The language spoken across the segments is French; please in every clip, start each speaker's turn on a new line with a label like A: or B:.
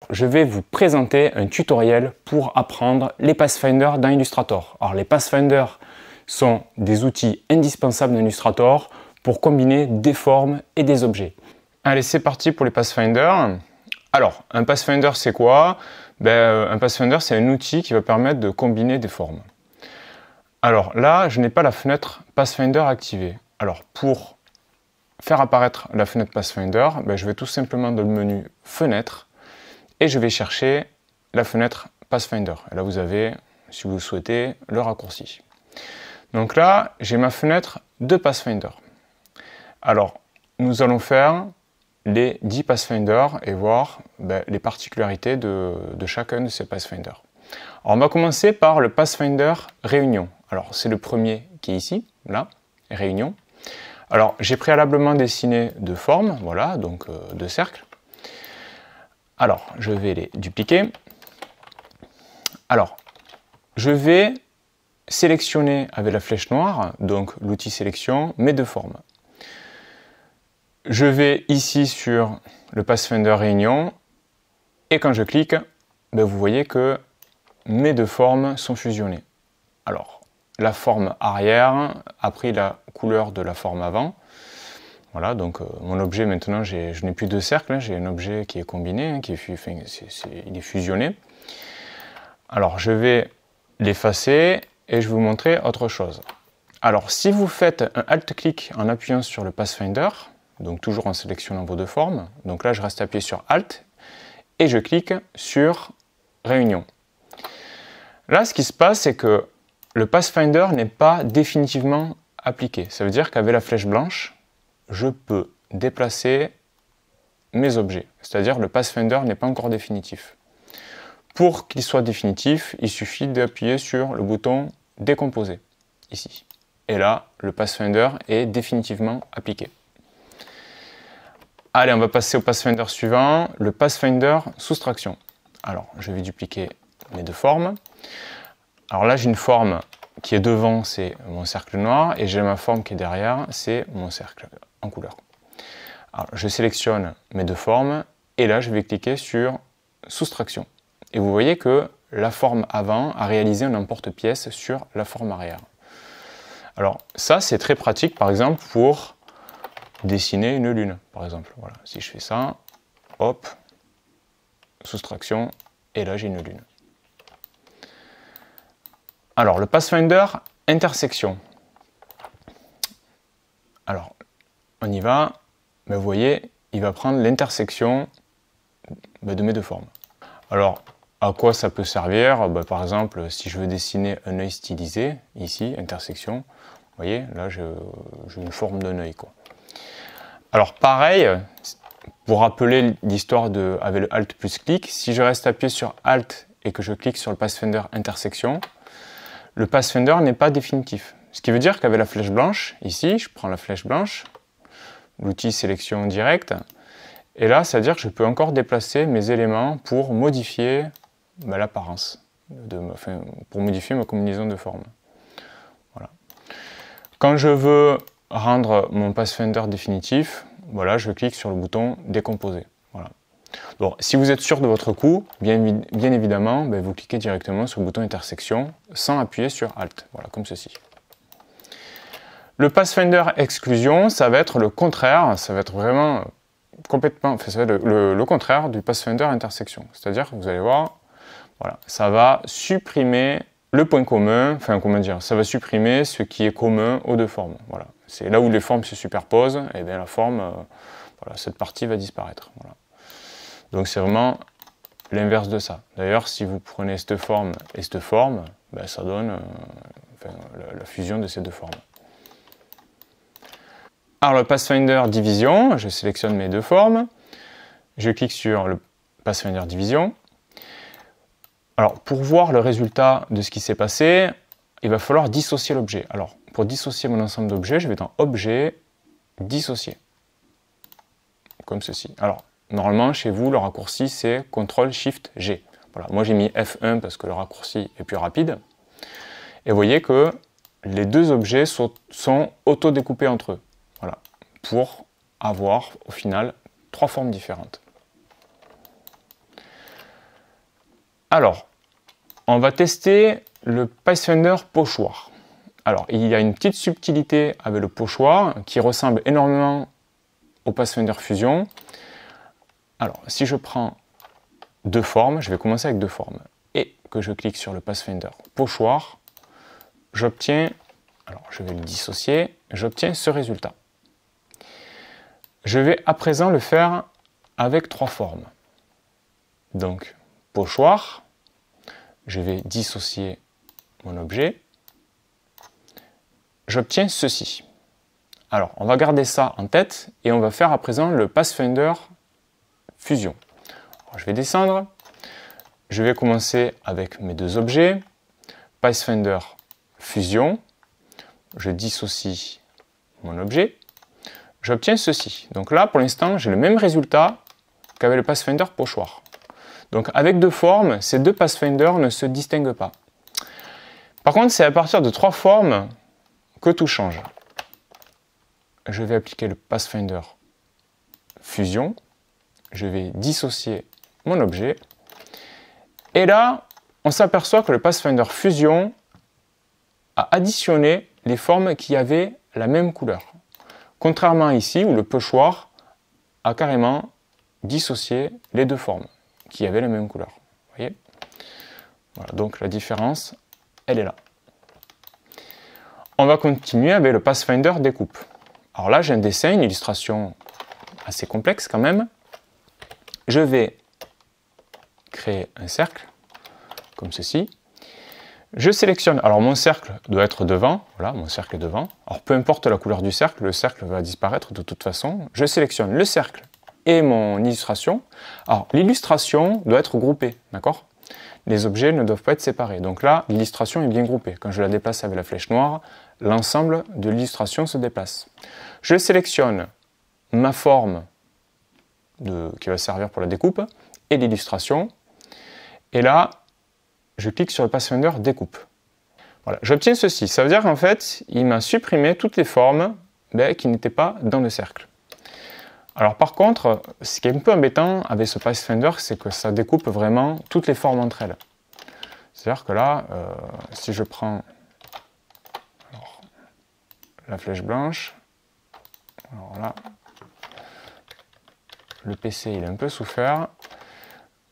A: je vais vous présenter un tutoriel pour apprendre les Pathfinder dans Illustrator. Alors, les Pathfinder sont des outils indispensables dans Illustrator pour combiner des formes et des objets. Allez, c'est parti pour les Pathfinder. Alors, un Pathfinder, c'est quoi? Un Pathfinder, c'est un outil qui va permettre de combiner des formes. Alors là, je n'ai pas la fenêtre Pathfinder activée. Alors, pour faire apparaître la fenêtre Pathfinder, je vais tout simplement dans le menu Fenêtre et je vais chercher la fenêtre Pathfinder. Et là, vous avez, si vous le souhaitez, le raccourci. Donc là, j'ai ma fenêtre de Pathfinder. Alors, nous allons faire les 10 Pathfinder et voir les particularités de chacun de ces Pathfinder. Alors, on va commencer par le Pathfinder Réunion. Alors, c'est le premier qui est ici, là, Réunion. Alors, j'ai préalablement dessiné deux formes, voilà, donc deux cercles. Alors, je vais les dupliquer. Alors, je vais sélectionner avec la flèche noire, donc l'outil sélection, mes deux formes. Je vais ici sur le Pathfinder Réunion, et quand je clique, vous voyez que mes deux formes sont fusionnées. Alors, la forme arrière a pris la couleur de la forme avant. Voilà, donc mon objet maintenant, je n'ai plus de cercle, j'ai un objet qui est combiné, il est fusionné. Alors, je vais l'effacer et je vais vous montrer autre chose. Alors, si vous faites un Alt-clic en appuyant sur le Pathfinder, donc toujours en sélectionnant vos deux formes, donc là, je reste appuyé sur Alt et je clique sur Réunion. Là, ce qui se passe, c'est que le Pathfinder n'est pas définitivement appliqué. Ça veut dire qu'avec la flèche blanche, je peux déplacer mes objets. C'est-à-dire le Pathfinder n'est pas encore définitif. Pour qu'il soit définitif, il suffit d'appuyer sur le bouton Décomposer, ici. Et là, le Pathfinder est définitivement appliqué. Allez, on va passer au Pathfinder suivant, le Pathfinder Soustraction. Alors, je vais dupliquer mes deux formes. Alors là, j'ai une forme qui est devant, c'est mon cercle noir, et j'ai ma forme qui est derrière, c'est mon cercle en couleur. Alors, je sélectionne mes deux formes, et là, je vais cliquer sur Soustraction. Et vous voyez que la forme avant a réalisé un emporte-pièce sur la forme arrière. Alors, ça, c'est très pratique, par exemple, pour dessiner une lune, par exemple. Voilà, si je fais ça, hop, Soustraction, et là, j'ai une lune. Alors, le Pathfinder Intersection. Alors, on y va. Vous voyez, il va prendre l'intersection de mes deux formes. Alors, à quoi ça peut servir? Par exemple, si je veux dessiner un œil stylisé, ici, intersection, vous voyez, là, j'ai une forme d'un œil, quoi. Alors, pareil, pour rappeler l'histoire avec le Alt plus clic, si je reste appuyé sur Alt et que je clique sur le Pathfinder Intersection, le Pathfinder n'est pas définitif. Ce qui veut dire qu'avec la flèche blanche, ici, je prends la flèche blanche, l'outil sélection directe, et là, c'est-à-dire que je peux encore déplacer mes éléments pour modifier l'apparence, pour modifier ma combinaison de formes. Voilà. Quand je veux rendre mon Pathfinder définitif, voilà, je clique sur le bouton Décomposer. Voilà. Bon, si vous êtes sûr de votre coup, bien évidemment, vous cliquez directement sur le bouton intersection sans appuyer sur Alt, voilà, comme ceci. Le Pathfinder Exclusion, ça va être le contraire, ça va être vraiment complètement, ça va être le contraire du Pathfinder Intersection. C'est-à-dire que vous allez voir, voilà, ça va supprimer le point commun, ça va supprimer ce qui est commun aux deux formes. Voilà. C'est là où les formes se superposent, et bien la forme, voilà, cette partie va disparaître. Voilà. Donc c'est vraiment l'inverse de ça. D'ailleurs, si vous prenez cette forme et cette forme, ça donne la fusion de ces deux formes. Alors le Pathfinder Division, je sélectionne mes deux formes, je clique sur le Pathfinder Division. Alors pour voir le résultat de ce qui s'est passé, il va falloir dissocier l'objet. Alors pour dissocier mon ensemble d'objets, je vais dans Objet, Dissocier, comme ceci. Alors normalement, chez vous, le raccourci, c'est CTRL-SHIFT-G. Voilà. Moi, j'ai mis F1 parce que le raccourci est plus rapide. Et vous voyez que les deux objets sont auto-découpés entre eux. Voilà. Pour avoir, au final, trois formes différentes. Alors, on va tester le Pathfinder pochoir. Alors, il y a une petite subtilité avec le pochoir qui ressemble énormément au Pathfinder Fusion. Alors, si je prends deux formes, je vais commencer avec deux formes, et que je clique sur le Pathfinder pochoir, j'obtiens, alors je vais le dissocier, j'obtiens ce résultat. Je vais à présent le faire avec trois formes. Donc, pochoir, je vais dissocier mon objet, j'obtiens ceci. Alors, on va garder ça en tête et on va faire à présent le Pathfinder Fusion. Alors, je vais descendre, je vais commencer avec mes deux objets, Pathfinder Fusion, je dissocie mon objet, j'obtiens ceci. Donc là, pour l'instant, j'ai le même résultat qu'avec le Pathfinder pochoir. Donc avec deux formes, ces deux Pathfinder ne se distinguent pas. Par contre, c'est à partir de trois formes que tout change. Je vais appliquer le Pathfinder Fusion, je vais dissocier mon objet, et là, on s'aperçoit que le Pathfinder Fusion a additionné les formes qui avaient la même couleur. Contrairement à ici, où le pochoir a carrément dissocié les deux formes qui avaient la même couleur. Vous voyez? Voilà, donc la différence, elle est là. On va continuer avec le Pathfinder découpe. Alors là, j'ai un dessin, une illustration assez complexe quand même. Je vais créer un cercle, comme ceci. Je sélectionne, alors mon cercle doit être devant, voilà, mon cercle est devant. Alors peu importe la couleur du cercle, le cercle va disparaître de toute façon. Je sélectionne le cercle et mon illustration. Alors l'illustration doit être groupée, d'accord? Les objets ne doivent pas être séparés. Donc là, l'illustration est bien groupée. Quand je la déplace avec la flèche noire, l'ensemble de l'illustration se déplace. Je sélectionne ma forme qui va servir pour la découpe et l'illustration. Et là, je clique sur le Pathfinder découpe. Voilà, j'obtiens ceci. Ça veut dire qu'en fait, il m'a supprimé toutes les formes qui n'étaient pas dans le cercle. Alors par contre, ce qui est un peu embêtant avec ce Pathfinder, c'est que ça découpe vraiment toutes les formes entre elles. C'est-à-dire que là, si je prends la flèche blanche, alors là, le PC il a un peu souffert.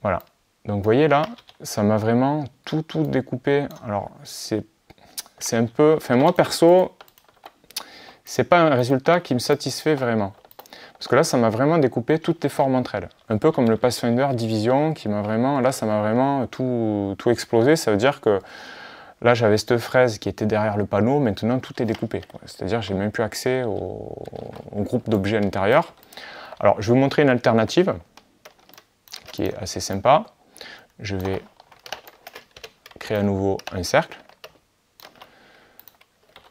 A: Voilà. Donc vous voyez là, ça m'a vraiment tout découpé. Alors c'est un peu, enfin moi perso, c'est pas un résultat qui me satisfait vraiment. Parce que là, ça m'a vraiment découpé toutes les formes entre elles. Un peu comme le Pathfinder Division qui m'a vraiment, là ça m'a vraiment tout explosé. Ça veut dire que là j'avais cette fraise qui était derrière le panneau, maintenant tout est découpé. C'est-à-dire que j'ai même plus accès au groupe d'objets à l'intérieur. Alors je vais vous montrer une alternative qui est assez sympa. Je vais créer à nouveau un cercle.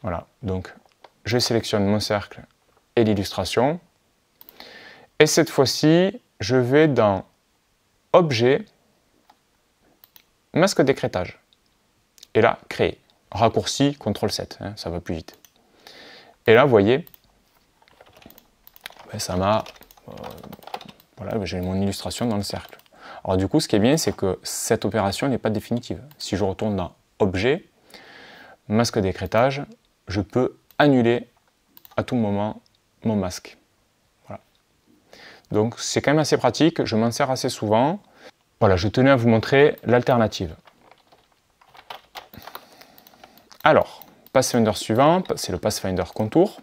A: Voilà, donc je sélectionne mon cercle et l'illustration. Et cette fois-ci, je vais dans Objet, Masque d'écrêtage. Et là, Créer. Raccourci, CTRL-7, hein, ça va plus vite. Et là, vous voyez, ça m'a... voilà, j'ai mon illustration dans le cercle. Alors du coup, ce qui est bien, c'est que cette opération n'est pas définitive. Si je retourne dans Objet, Masque d'écrêtage, je peux annuler à tout moment mon masque. Voilà. Donc c'est quand même assez pratique, je m'en sers assez souvent. Voilà, je tenais à vous montrer l'alternative. Alors, Pathfinder suivant, c'est le Pathfinder contour.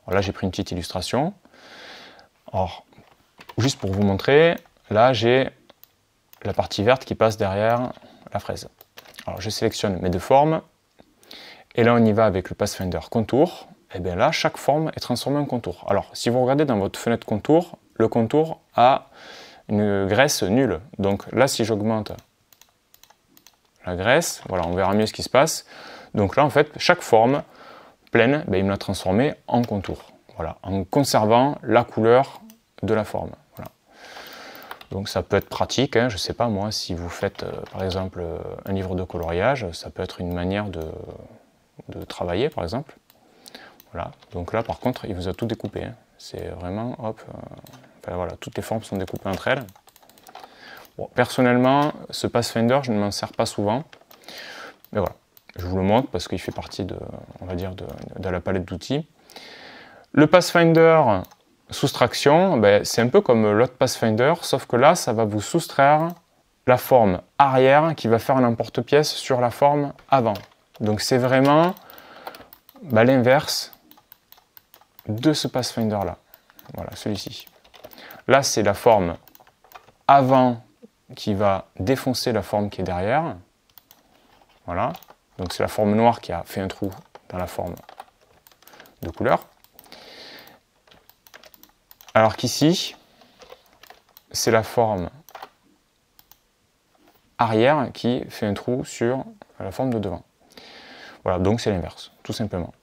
A: Alors là, j'ai pris une petite illustration. Alors, juste pour vous montrer, là, j'ai la partie verte qui passe derrière la fraise. Alors, je sélectionne mes deux formes. Et là, on y va avec le Pathfinder contour. Et bien là, chaque forme est transformée en contour. Alors, si vous regardez dans votre fenêtre contour, le contour a une graisse nulle. Donc là, si j'augmente la graisse, voilà, on verra mieux ce qui se passe. Donc là, en fait, chaque forme pleine, il me l'a transformée en contour. Voilà, en conservant la couleur de la forme. Voilà. Donc ça peut être pratique, hein, je ne sais pas moi, si vous faites par exemple un livre de coloriage, ça peut être une manière de travailler par exemple. Voilà, donc là par contre il vous a tout découpé, hein. C'est vraiment, hop, enfin, voilà, toutes les formes sont découpées entre elles. Bon, personnellement, ce Pathfinder, je ne m'en sers pas souvent. Mais voilà, je vous le montre parce qu'il fait partie de, on va dire, de la palette d'outils. Le Pathfinder soustraction, ben, c'est un peu comme l'autre Pathfinder, sauf que là, ça va vous soustraire la forme arrière qui va faire un emporte-pièce sur la forme avant. Donc c'est vraiment l'inverse de ce Pathfinder là. Voilà, celui-ci. Là, c'est la forme avant qui va défoncer la forme qui est derrière. Voilà. Donc c'est la forme noire qui a fait un trou dans la forme de couleur. Alors qu'ici, c'est la forme arrière qui fait un trou sur la forme de devant. Voilà, donc c'est l'inverse, tout simplement.